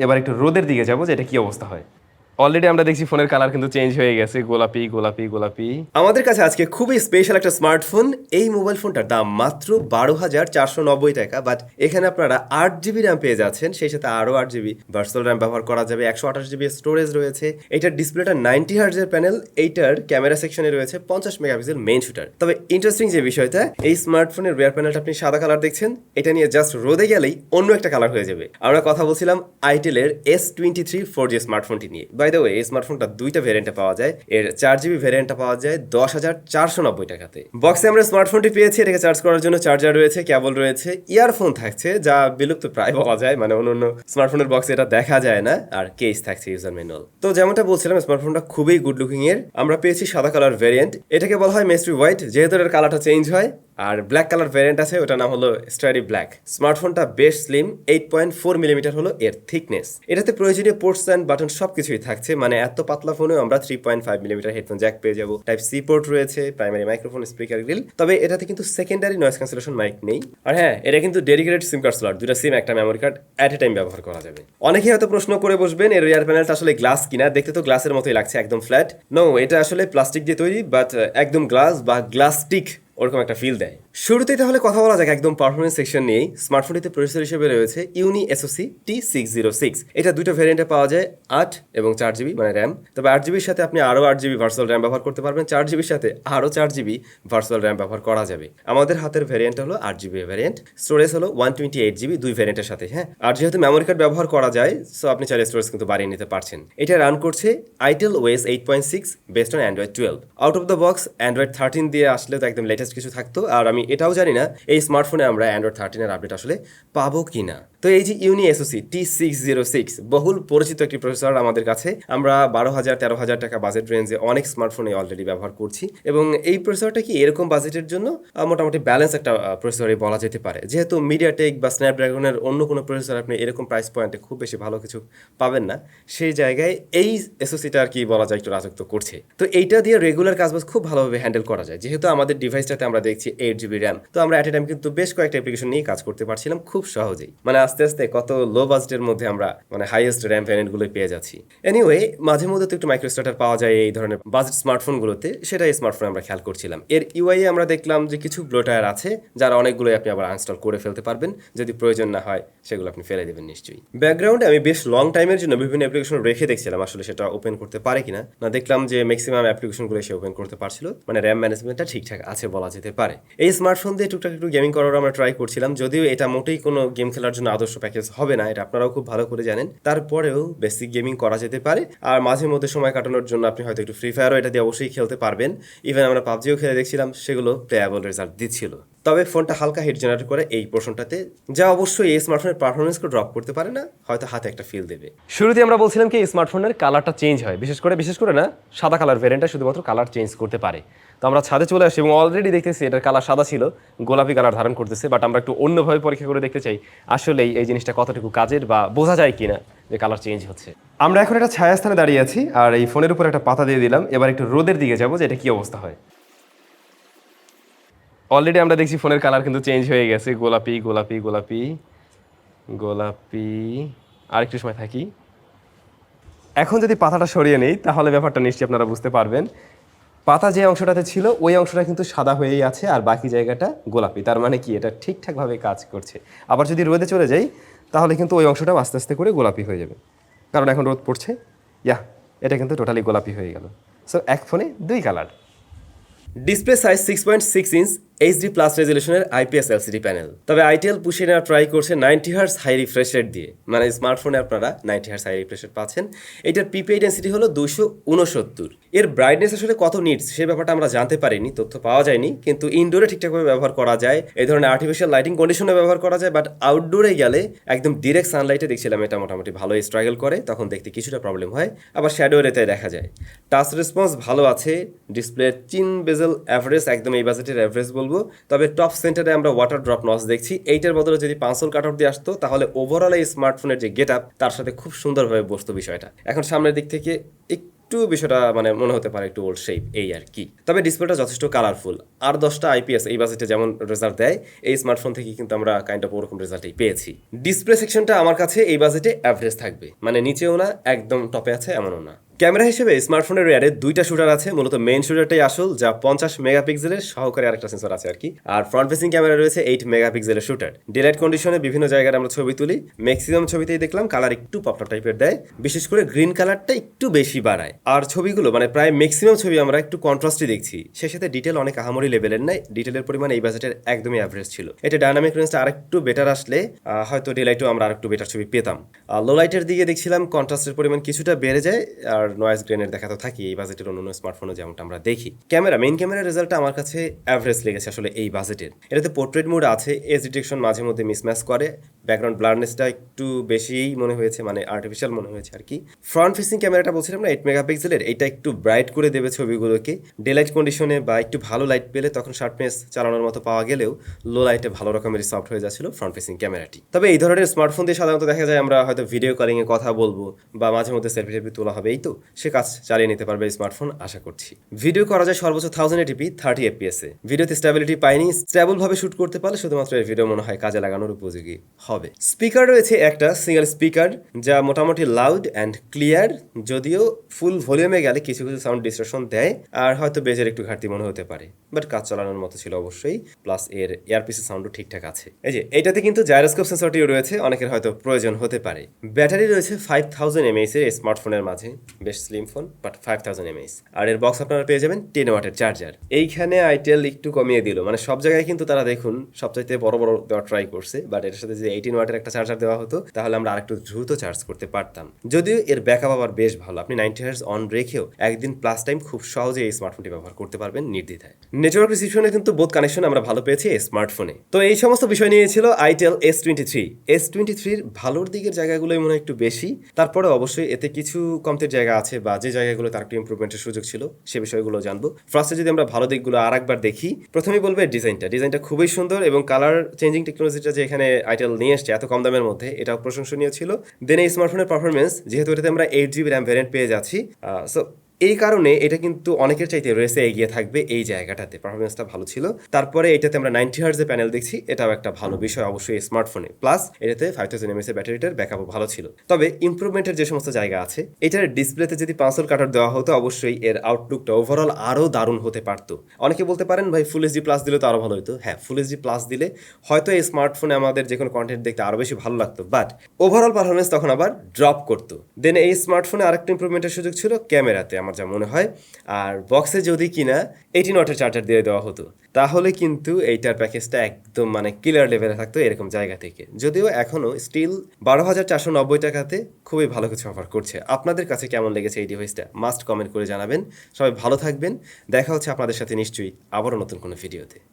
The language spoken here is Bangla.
এবার একটু রোদের দিকে যাবো যে এটা কি অবস্থা হয়। অলরেডি আমরা দেখছি ফোনের কালার কিন্তু চেঞ্জ হয়ে গেছে, গোলাপি গোলাপি গোলাপি। আমাদের কাছে আজকে খুবই স্পেশাল একটা স্মার্টফোন। এই মোবাইল ফোনটার দাম মাত্র 12,490 টাকা, বাট এখানে আপনারা 8 জিবি র্যাম পেয়ে যাচ্ছেন, সেই সাথে আরও 8 জিবি ভার্চুয়াল র্যাম ব্যবহার করা যাবে, 128 জিবি স্টোরেজ রয়েছে। এটার ডিসপ্লেটা 90 হার্জের প্যানেল, এইটার ক্যামেরা সেকশনে রয়েছে 50 মেগাপিক্সেল মেইন শুটার। তবে ইন্টারেস্টিং যে বিষয়টা, এই স্মার্টফোনের রিয়ার প্যানেলটা আপনি সাদা কালার দেখছেন, এটা নিয়ে জাস্ট রোদে গেলেই অন্য একটা কালার হয়ে যাবে। আমরা কথা বলছিলাম আইটেলের S23 4G স্মার্টফোনটি নিয়ে। বাই দ্য ওয়ে, এই স্মার্টফোনটা দুইটা ভ্যারিয়েন্টে পাওয়া যায়। এর 4 জিবি ভ্যারিয়েন্টটা পাওয়া যায় 10,490 টাকাতে। বক্সে আমরা স্মার্টফোনটি পেয়েছি, এটাকে চার্জ করার জন্য চার্জার রয়েছে, কেবল রয়েছে, ইয়ারফোন থাকছে যা বিলুপ্ত প্রায় বলা যায়, মানে অন্য স্মার্টফোনের বক্সে এটা দেখা যায় না, আর কেস থাকছে ইউজার ম্যানুয়াল। তো যেমনটা বলছিলাম, স্মার্টফোনটা খুবই গুড লুকিং এর। আমরা পেয়েছি সাদা কালার ভ্যারিয়েন্ট, এটাকে বলা হয় মেস্ট্রি হোয়াইট, যেহেতু এর কালারটা চেঞ্জ হয়। আর ব্ল্যাক কালার ভ্যারিয়েন্ট আছে, ওটার নাম হলো স্টাডি ব্ল্যাক। স্মার্টফোনটা বেশ স্লিম, 8.4 মিলিমিটার হলো এর থিকনেস। এটাতে প্রয়োজনীয় পোর্টস অ্যান্ড বাটন সবকিছুই থাকছে, মানে এত পাতলা ফোনেও আমরা 3.5 মিলিমিটার হেডফোন জ্যাক পেয়ে যাবো। টাইপ সি পোর্ট রয়েছে, প্রাইমারি মাইক্রোফোন, স্পিকার গ্রিল। তবে এটাতে কিন্তু সেকেন্ডারি নয়েজ ক্যান্সেলেশন মাইক নেই। আর হ্যাঁ, এটা কিন্তু ডেডিকেটেড সিম কার্ড স্লট, দুটা সিম একটা memory card at a time ব্যবহার করা যাবে। অনেকেই হয়তো প্রশ্ন করে বসবেন, এর রিয়ার প্যানেলটা আসলে গ্লাস কিনা, দেখতে তো গ্লাসের মতোই লাগছে, একদম ফ্ল্যাট। নো, এটা আসলে প্লাস্টিক দিয়ে তৈরি, বাট একদম গ্লাস বা গ্লাস্টিক ওরকম একটা ফিল দেয়। শুরুতেই তাহলে কথা বলা যাক একদম পারফরমেন্স সেকশন নিয়েই। স্মার্টফোনটিতে প্রসেসর হিসেবে রয়েছে ইউনি এসওসি T606। এটা দুটো ভ্যারিয়েন্টে পাওয়া যায়, 8 এবং 4 জিবি মানে র্যাম। তবে 8 জিবির সাথে আপনি আরও 8 জিবি ভার্চুয়াল র্যাম ব্যবহার করতে পারবেন, 4 জিবির সাথে আরও 4 জিবি ভার্চুয়াল র্যাম ব্যবহার করা যাবে। আমাদের হাতের ভ্যারিয়েন্ট হলো 8 জিবি ভ্যারিয়েন্ট, স্টোরেজ হলো 128 জিবি দুই ভ্যারিয়েন্টের সাথে। হ্যাঁ, আর যেহেতু মেমোরি কার্ড ব্যবহার করা যায়, সো আপনি চাইলে স্টোরেজ কিন্তু বাড়িয়ে নিতে পারছেন। এটা রান করছে Itel OS 8.6 based on Android 12। Out of the box Android 13 দিয়ে আসলে তো একদম লেটেস্ট কিছু থাকতো। আর আমি এটাও জানি না এই স্মার্টফোনে আমরা Android 13 এর আপডেট আসলে পাবো কিনা। তো এই যে ইউনি এসওসি T606 বহুল পরিচিত একটি প্রসেসর আমাদের কাছে। আমরা 12,000-13,000 টাকা বাজেট রেঞ্জে অনেক স্মার্টফোনে অলরেডি ব্যবহার করছি, এবং এই প্রসেসরটা কি এরকম বাজেটের জন্য মোটামুটি ব্যালেন্স একটা প্রসেসরই বলা যেতে পারে। যেহেতু মিডিয়াটেক বা স্ন্যাপড্রাগনের অন্য কোনো প্রসেসর আপনি এরকম প্রাইস পয়েন্টে খুব বেশি ভালো কিছু পাবেন না, সেই জায়গায় এই এসওসিটা আর কি বলা যায় একটু রাজত্ব করছে। তো এইটা দিয়ে রেগুলার কাজবাজ খুব ভালোভাবে হ্যান্ডেল করা যায়। যেহেতু আমাদের ডিভাইসটাতে আমরা দেখছি 8 জিবি র্যাম, তো আমরা অ্যাট এ টাইম কিন্তু বেশ কয়েকটা অ্যাপ্লিকেশন নিয়ে কাজ করতে পারছিলাম খুব সহজেই। মানে আস্তে আস্তে কত লো বাজেটের মধ্যে আমরা মানে হাইয়েস্ট র্যাম ভ্যারিয়েন্টগুলো পেয়ে যাচ্ছি। এনিওয়ে, মাঝে মধ্যে তো একটু মাইক্রো স্টার্টার পাওয়া যায় এই ধরনের বাজেট স্মার্টফোনগুলোতে, সেটা এই স্মার্টফোনে আমরা খেয়াল করছিলাম। এর ইউআই আমরা দেখলাম যে কিছু ব্লোটার আছে, যারা অনেকগুলোই আপনি আবার আনস্টল করে ফেলতে পারবেন, যদি প্রয়োজন না হয় সেগুলো আপনি ফেলে দেবেন নিশ্চয়ই। ব্যাকগ্রাউন্ডে আমি বেশ লং টাইমের জন্য বিভিন্ন অ্যাপ্লিকেশন রেখে দেখছিলাম আসলে সেটা ওপেন করতে পারে কিনা। না, দেখলাম যে ম্যাক্সিমাম অ্যাপ্লিকেশনগুলো সে ওপেন করতে পারছিল, মানে র্যাম ম্যানেজমেন্টটা ঠিকঠাক আছে বলা যেতে পারে। এই স্মার্টফোন দিয়ে টুকটাক একটু গেমিং করার আমরা ট্রাই করছিলাম, যদিও এটা মোটেই কোনো গেম খেলার জন্য আদর্শ প্যাকেজ হবে না, এটা আপনারাও খুব ভালো করে জানেন। তারপরেও বেসিক গেমিং করা যেতে পারে, আর মাঝে মধ্যে সময় কাটানোর জন্য আপনি হয়তো একটু ফ্রি ফায়ারও এটা দিয়ে অবশ্যই খেলতে পারবেন। ইভেন আমরা পাবজিও খেলে দেখছিলাম, সেগুলো প্লেয়াবল রেজাল্ট দিচ্ছিল। তবে ফোনটা হালকা হিট জেনারেট করে এই পোর্শনটাতে, যা অবশ্যই এই স্মার্টফোনের পারফরমেন্সকে ড্রপ করতে পারে না, হয়তো হাতে একটা ফিল দেবে। শুরুতে আমরা বলছিলাম কি এই স্মার্টফোনের কালারটা চেঞ্জ হয়, বিশেষ করে না সাদা কালার ভ্যারিয়েন্টটা শুধুমাত্র কালার চেঞ্জ করতে পারে। তো আমরা ছাদে চলে আসি এবং অলরেডি দেখতেছি এটার কালার সাদা ছিল, গোলাপি কালার ধারণ করতেছে। বাট আমরা একটু অন্যভাবে পরীক্ষা করে দেখতে চাই আসলেই এই জিনিসটা কতটুকু কাজের বা বোঝা যায় কিনা যে কালার চেঞ্জ হচ্ছে। আমরা এখন একটা ছায়াস্থানে দাঁড়িয়ে আছি, আর এই ফোনের উপর একটা পাতা দিয়ে দিলাম। এবার একটু রোদের দিকে যাবো যে এটা কি অবস্থা হয়। অলরেডি আমরা দেখছি ফোনের কালার কিন্তু চেঞ্জ হয়ে গেছে, গোলাপি গোলাপি গোলাপি গোলাপি। আর একটু সময় থাকি। এখন যদি পাতাটা সরিয়ে নেই তাহলে ব্যাপারটা নিশ্চয়ই আপনারা বুঝতে পারবেন। পাতা যে অংশটাতে ছিল ওই অংশটা কিন্তু সাদা হয়েই আছে, আর বাকি জায়গাটা গোলাপি। তার মানে কি এটা ঠিকঠাকভাবে কাজ করছে। আবার যদি রোদে চলে যাই তাহলে কিন্তু ওই অংশটাও আস্তে আস্তে করে গোলাপি হয়ে যাবে, কারণ এখন রোদ পড়ছে। এটা কিন্তু টোটালি গোলাপি হয়ে গেল। সো এক ফোনে দুই colour. Display size 6.6 inch HD plus রেজলিউশনের আইপিএস এলসিডি প্যানেল। তবে আইটেল পুষে নেওয়া ট্রাই করছে 90 হার্জ হাই রিফ্রেশ রেট দিয়ে, মানে স্মার্টফোনে আপনারা 90 হার্জ হাই রিফ্রেশ রেট পাচ্ছেন। এটার পিপিআই ডেন্সিটি হলো 269। এর ব্রাইটনেস আসলে কত নিটস সে ব্যাপারটা আমরা জানতে পারিনি, তথ্য পাওয়া যায়নি। কিন্তু ইনডোরে ঠিকঠাকভাবে ব্যবহার করা যায়, এই ধরনের আর্টিফিশিয়াল লাইটিং কন্ডিশনে ব্যবহার করা যায়। বাট আউটডোরে গেলে একদম ডিরেক্ট সানলাইটে দেখছিলাম এটা মোটামুটি ভালোই স্ট্রাগল করে, তখন দেখতে কিছুটা প্রবলেম হয়। আবার শ্যাডো এতে দেখা যায়। টাচ রেসপন্স ভালো আছে, ডিসপ্লে চিন বেজেল অ্যাভারেজ, একদম এই বাজেটের অ্যাভারেজ বলবো। তবে টপ সেন্টারে আমরা ওয়াটার ড্রপ নচ দেখছি। এইটার বদলে যদি পাঁচল কাট অফ দিয়ে আসতো তাহলে ওভারঅল এই স্মার্টফোনের যে গেট আপ তার সাথে খুব সুন্দরভাবে বসতো বিষয়টা। এখন সামনের দিক থেকে একটু বিষয়টা মানে মনে হতে পারে একটু ওল্ড শেপ এই আর কি। তবে ডিসপ্লেটা যথেষ্ট কালারফুল, আর 10টা আইপিএস এই বাজেটে যেমন রেজাল্ট দেয়, এই স্মার্টফোন থেকে কিন্তু আমরা কাইন্ড অফ ওরকম রেজাল্টই পেয়েছি। ডিসপ্লে সেকশনটা আমার কাছে এই বাজেটে অ্যাভারেজ থাকবে, মানে নিচেও না একদম টপে আছে এমনও না। ক্যামেরা হিসেবে স্মার্টফোনের রেয়ারে 2টা শুটার আছে, মূলত মেইন শুটারটাই আসল, যা 50 মেগাপিক্সেলের সহকারে আরেকটা সেন্সর আছে আর কি। আর ফ্রন্ট ফেসিং ক্যামেরা রয়েছে 8 মেগাপিক্সেলের শুটার। ডিলাইট কন্ডিশনে বিভিন্ন জায়গায় আমরা ছবি তুলি, ম্যাক্সিমাম ছবিতেই দেখলাম কালার একটু পপটা টাইপের দেয়, বিশেষ করে গ্রিন কালারটা একটু বেশি বাড়ায়। আর ছবিগুলো মানে প্রায় ম্যাক্সিমাম ছবি আমরা একটু কন্ট্রাস্টই দেখছি, সেই সাথে ডিটেল অনেক আহামরি লেভেলের নাই, ডিটেলের পরিমাণ এই বাজেটের একদমই অ্যাভারেজ ছিল। এটা ডায়নামিক রেঞ্জটা আরেকটু বেটার আসলে হয়তো ডিলাইটও আমরা আরেকটু বেটার ছবি পেতাম। লো লাইটের দিকে দেখছিলাম কন্ট্রাস্টের পরিমাণ কিছুটা বেড়ে যায়, আর নয়েজ গ্রেনের দেখা তো থাকি এই বাজেটের অন্য স্মার্টফোনে যেমনটা আমরা দেখি। মেইন ক্যামেরার রেজাল্টটা আমার কাছে অ্যাভারেজ লেগেছে আসলে এই বাজেটের। এটাতে পোর্ট্রেট মোড আছে, এজ ডিটেকশন মাঝে মধ্যে মিসম্যাচ করে, ব্যাকগ্রাউন্ড ব্লারনেসটা একটু বেশিই মনে হয়েছে, মানে আর্টিফিশিয়াল মনে হয়েছে আর কি। ফ্রন্ট ফেসিং ক্যামেরাটা বলছিলাম না 8 মেগাপিক্সেলের, এটা একটু ব্রাইট করে দেবে ছবিগুলোকে। ডে লাইট কন্ডিশনে বা একটু ভালো লাইট পেলে তখন শার্পনেস চালানোর মতো পাওয়া গেলেও লো লাইটে ভালো রকমের সফট হয়ে যাচ্ছিল ফ্রন্ট ফেসিং ক্যামেরাটি। তবে এই ধরনের স্মার্টফোন দিয়ে সাধারণত দেখা যায় আমরা হয়তো ভিডিও কলিংয়ে কথা বলবো বা মাঝে মধ্যে সেলফি টেলফি তোলা হবে, এই তো সে কাজ চালিয়ে নিতে পারবে স্মার্টফোন আশা করছি। ভিডিও করা যায় সর্বোচ্চ 1080p 30 fps এ। ভিডিওতে স্টেবিলিটি পাইনি, স্টেবল ভাবে শুট করতে পারলে শুধুমাত্র এই ভিডিও মনে হয় কাজে লাগানোর উপযোগী হবে। স্পিকার রয়েছে একটা সিঙ্গেল স্পিকার, যা মোটামুটি লাউড অ্যান্ড ক্লিয়ার, যদিও ফুল ভলিউমে গেলে কিছু কিছু সাউন্ড ডিস্টরশন দেয় আর হয়তো বেজের একটু ঘাটতি মনে হতে পারে, বাট কাজ চালানোর মতো ছিল অবশ্যই। প্লাস এর এয়ারপিসের সাউন্ডও ঠিকঠাক আছে। এই যে এইটাতে কিন্তু জাইরোস্কোপ সেন্সরটিও রয়েছে, অনেকের হয়তো প্রয়োজন হতে পারে। ব্যাটারি রয়েছে 5000 mAh এর স্মার্টফোনের মাঝে, বেশ স্লিম ফোন বাট 5000 mAh। আর এর বক্স আপনারা পেয়ে যাবেন 10 ওয়াটের চার্জার। এইখানে আইটেল একটু কমিয়ে দিল, মানে সব জায়গায় কিন্তু তারা দেখুন সবচাইতে বড় বড় দেওয়া ট্রাই করছে, বাট এর সাথে যদি 18 ওয়াটের একটা চার্জার দেওয়া হতো তাহলে আমরা আরেকটু দ্রুত চার্জ করতে পারতাম। যদিও এর ব্যাকআপ আবার বেশ ভালো, আপনি 90 হার্জ অন রেখেও একদিন প্লাস টাইম খুব সহজে এই স্মার্টফোনটি ব্যবহার করতে পারবেন নির্দ্বিধায়। নেটওয়ার্ক রিসিপশনে কিন্তু বোথ কানেকশন আমরা ভালো পেয়েছি এই স্মার্টফোনে। তো এই সমস্ত বিষয় নিয়ে ছিল আইটেল S23 ভালোর দিকের জায়গাগুলোই মনে হয় একটু বেশি, তারপরে অবশ্যই এতে কিছু কমতের জায়গা আছে বা যে জায়গাগুলো তার একটু ইমপ্রুভমেন্টের সুযোগ ছিল সে বিষয়গুলো জানবো। ফার্স্টে যদি আমরা ভালো দিকগুলো আর একবার দেখি, প্রথমেই বলবে ডিজাইনটা খুবই সুন্দর এবং কালার চেঞ্জিং টেকনোলজিটা যে এখানে আইটেল নিয়ে এসছে এত কম দামের মধ্যে, এটাও প্রশংসনীয় ছিল। দেন এই স্মার্টফোনের পারফরমেন্স, যেহেতু এটাতে আমরা 8GB র্যাম ভ্যারিয়েন্ট পেয়ে যাচ্ছি, সো এই কারণে এটা কিন্তু অনেকের চাইতে রেসে এগিয়ে থাকবে এই জায়গাটাতে, পারফরমেন্সটা ভালো ছিল। তারপরে এটাতে আমরা 90 হার্জের প্যানেল দেখছি, এটাও একটা ভালো বিষয় অবশ্যই স্মার্টফোনে। প্লাস এটাতে 5000 mAh এর ব্যাটারিটার ব্যাকআপও ভালো ছিল। তবে ইমপ্রুভমেন্টের যে সমস্ত জায়গা আছে, এটার ডিসপ্লেতে যদি পাঁচল কাটার দেওয়া হতো অবশ্যই এর আউটলুকটা ওভারঅল আরও দারুণ হতে পারতো। অনেকে বলতে পারেন ভাই ফুল এইচডি প্লাস দিলে তো আরও ভালো হতো। হ্যাঁ, ফুল এইচডি প্লাস দিলে হয়তো এই স্মার্টফোনে আমাদের যে কোনো কন্টেন্ট দেখতে আরও বেশি ভালো লাগতো, বাট ওভারঅল পারফরমেন্স তখন আবার ড্রপ করতো। দেন এই স্মার্টফোনে আরেকটা ইমপ্রুভমেন্টের সুযোগ ছিল ক্যামেরাতে আমার যা মনে হয়। আর বক্সে যদি কিনা 18 ওয়াটের চার্জার দিয়ে দেওয়া হতো তাহলে কিন্তু এইটার প্যাকেজটা একদম মানে ক্লিয়ার লেভেলে থাকতো এরকম জায়গা থেকে। যদিও এখনও স্টিল 12,490 টাকাতে খুবই ভালো কিছু অফার করছে। আপনাদের কাছে কেমন লেগেছে এই ডিভাইসটা মাস্ট কমেন্ট করে জানাবেন। সবাই ভালো থাকবেন, দেখা হচ্ছে আপনাদের সাথে নিশ্চয়ই আবারও নতুন কোনো ভিডিওতে।